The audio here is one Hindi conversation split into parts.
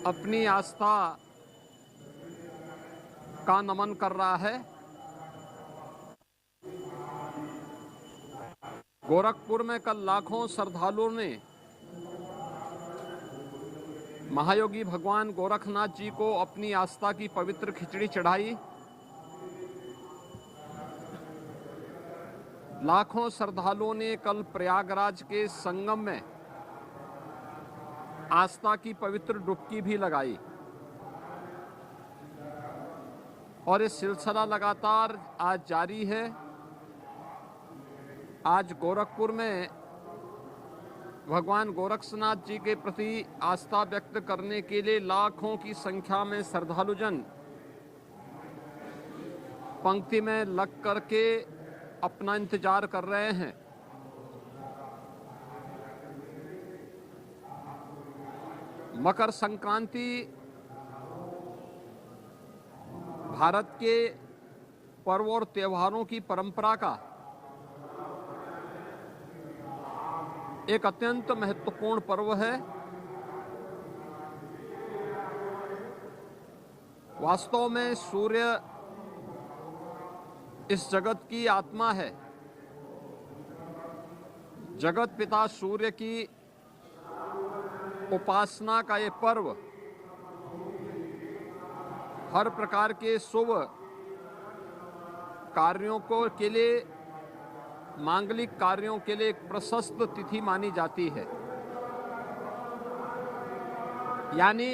अपनी आस्था का नमन कर रहा है। गोरखपुर में कल लाखों श्रद्धालुओं ने महायोगी भगवान गोरखनाथ जी को अपनी आस्था की पवित्र खिचड़ी चढ़ाई। लाखों श्रद्धालुओं ने कल प्रयागराज के संगम में आस्था की पवित्र डुबकी भी लगाई और ये सिलसिला लगातार आज जारी है। आज गोरखपुर में भगवान गोरक्षनाथ जी के प्रति आस्था व्यक्त करने के लिए लाखों की संख्या में श्रद्धालुजन पंक्ति में लग करके अपना इंतजार कर रहे हैं। मकर संक्रांति भारत के पर्व और त्योहारों की परंपरा का एक अत्यंत महत्वपूर्ण पर्व है। वास्तव में सूर्य इस जगत की आत्मा है। जगत पिता सूर्य की उपासना का ये पर्व हर प्रकार के शुभ कार्यों के लिए, मांगलिक कार्यों के लिए एक प्रशस्त तिथि मानी जाती है। यानी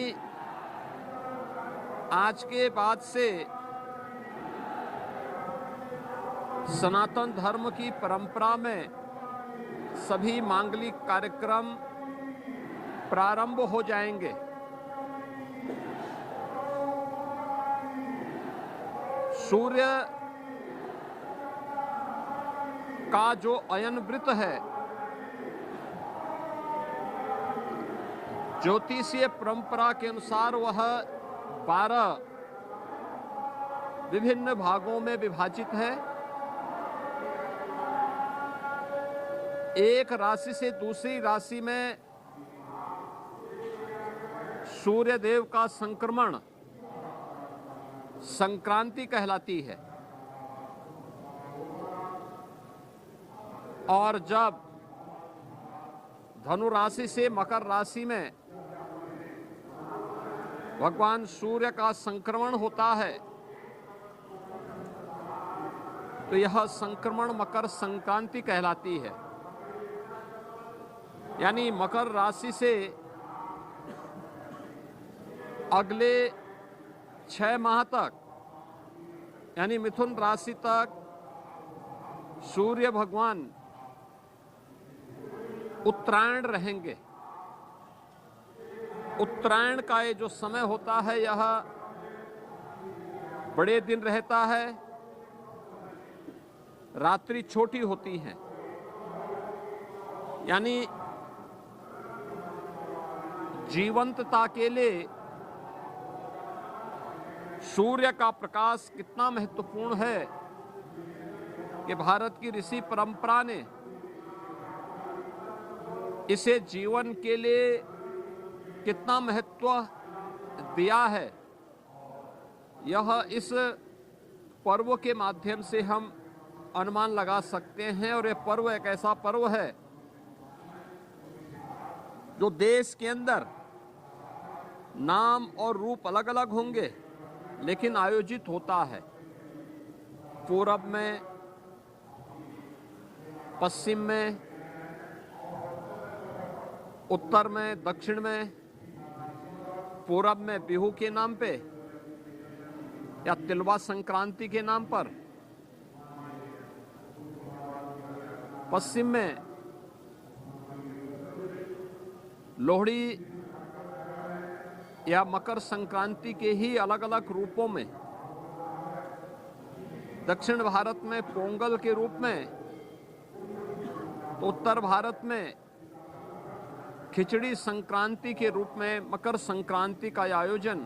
आज के बाद से सनातन धर्म की परंपरा में सभी मांगलिक कार्यक्रम प्रारंभ हो जाएंगे। सूर्य का जो अयन वृत्त है, ज्योतिषीय परंपरा के अनुसार वह 12 विभिन्न भागों में विभाजित है। एक राशि से दूसरी राशि में सूर्य देव का संक्रमण संक्रांति कहलाती है। और जब धनु राशि से मकर राशि में भगवान सूर्य का संक्रमण होता है तो यह संक्रमण मकर संक्रांति कहलाती है। यानी मकर राशि से अगले 6 माह तक, यानी मिथुन राशि तक सूर्य भगवान उत्तरायण रहेंगे। उत्तरायण का ये जो समय होता है यह बड़े दिन रहता है, रात्रि छोटी होती है। यानी जीवंतता के लिए सूर्य का प्रकाश कितना महत्वपूर्ण है कि भारत की ऋषि परंपरा ने इसे जीवन के लिए कितना महत्व दिया है, यह इस पर्व के माध्यम से हम अनुमान लगा सकते हैं। और यह पर्व एक ऐसा पर्व है जो देश के अंदर नाम और रूप अलग अलग होंगे लेकिन आयोजित होता है। पूरब में, पश्चिम में, उत्तर में, दक्षिण में। पूरब में बिहू के नाम पे या तिलवा संक्रांति के नाम पर, पश्चिम में लोहड़ी या मकर संक्रांति के ही अलग अलग रूपों में, दक्षिण भारत में पोंगल के रूप में, तो उत्तर भारत में खिचड़ी संक्रांति के रूप में मकर संक्रांति का आयोजन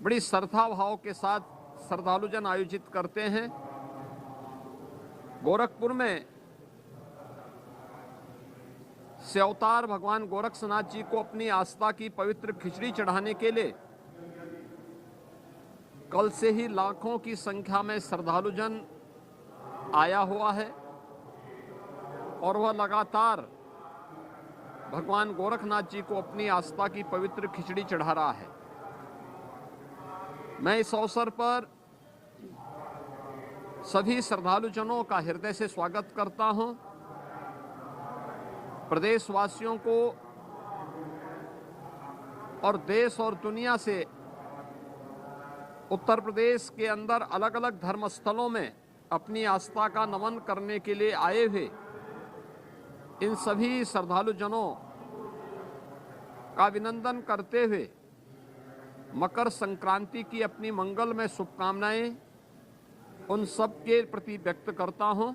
बड़ी श्रद्धा भाव के साथ श्रद्धालुजन आयोजित करते हैं। गोरखपुर में से अवतार भगवान गोरक्षनाथ जी को अपनी आस्था की पवित्र खिचड़ी चढ़ाने के लिए कल से ही लाखों की संख्या में श्रद्धालुजन आया हुआ है और वह लगातार भगवान गोरखनाथ जी को अपनी आस्था की पवित्र खिचड़ी चढ़ा रहा है। मैं इस अवसर पर सभी श्रद्धालुजनों का हृदय से स्वागत करता हूं। प्रदेशवासियों को और देश और दुनिया से उत्तर प्रदेश के अंदर अलग अलग धर्मस्थलों में अपनी आस्था का नमन करने के लिए आए हुए इन सभी श्रद्धालुजनों का अभिनंदन करते हुए मकर संक्रांति की अपनी मंगलमय शुभकामनाएं उन सब के प्रति व्यक्त करता हूं।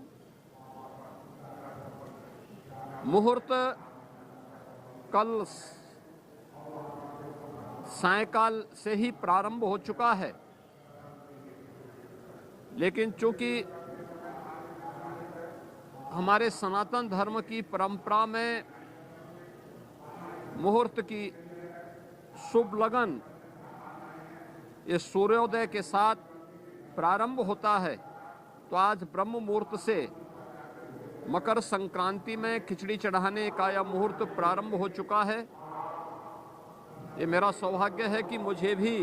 मुहूर्त कल सायंकाल से ही प्रारंभ हो चुका है, लेकिन चूंकि हमारे सनातन धर्म की परंपरा में मुहूर्त की शुभ लगन ये सूर्योदय के साथ प्रारंभ होता है, तो आज ब्रह्म मुहूर्त से मकर संक्रांति में खिचड़ी चढ़ाने का यह मुहूर्त प्रारंभ हो चुका है। ये मेरा सौभाग्य है कि मुझे भी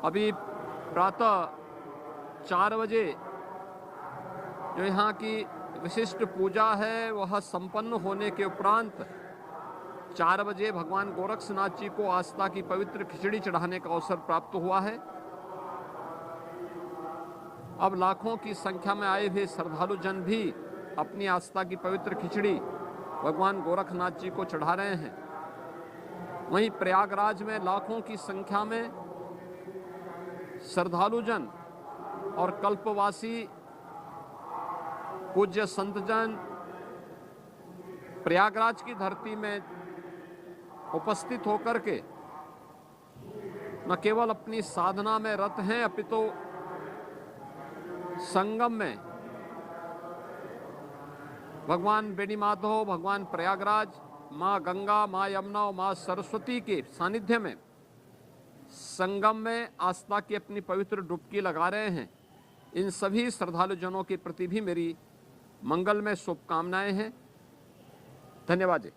अभी प्रातः 4 बजे जो यहाँ की विशिष्ट पूजा है वह संपन्न होने के उपरांत 4 बजे भगवान गोरक्षनाथ जी को आस्था की पवित्र खिचड़ी चढ़ाने का अवसर प्राप्त हुआ है। अब लाखों की संख्या में आए हुए श्रद्धालुजन भी अपनी आस्था की पवित्र खिचड़ी भगवान गोरखनाथ जी को चढ़ा रहे हैं। वहीं प्रयागराज में लाखों की संख्या में श्रद्धालुजन और कल्पवासी पूज्य संतजन प्रयागराज की धरती में उपस्थित होकर के न केवल अपनी साधना में रत हैं, अपितु संगम में भगवान बेनी माधव, भगवान प्रयागराज, माँ गंगा, माँ यमुना और माँ सरस्वती के सानिध्य में संगम में आस्था की अपनी पवित्र डुबकी लगा रहे हैं। इन सभी श्रद्धालुजनों के प्रति भी मेरी मंगलमय शुभकामनाएं हैं। धन्यवाद जी।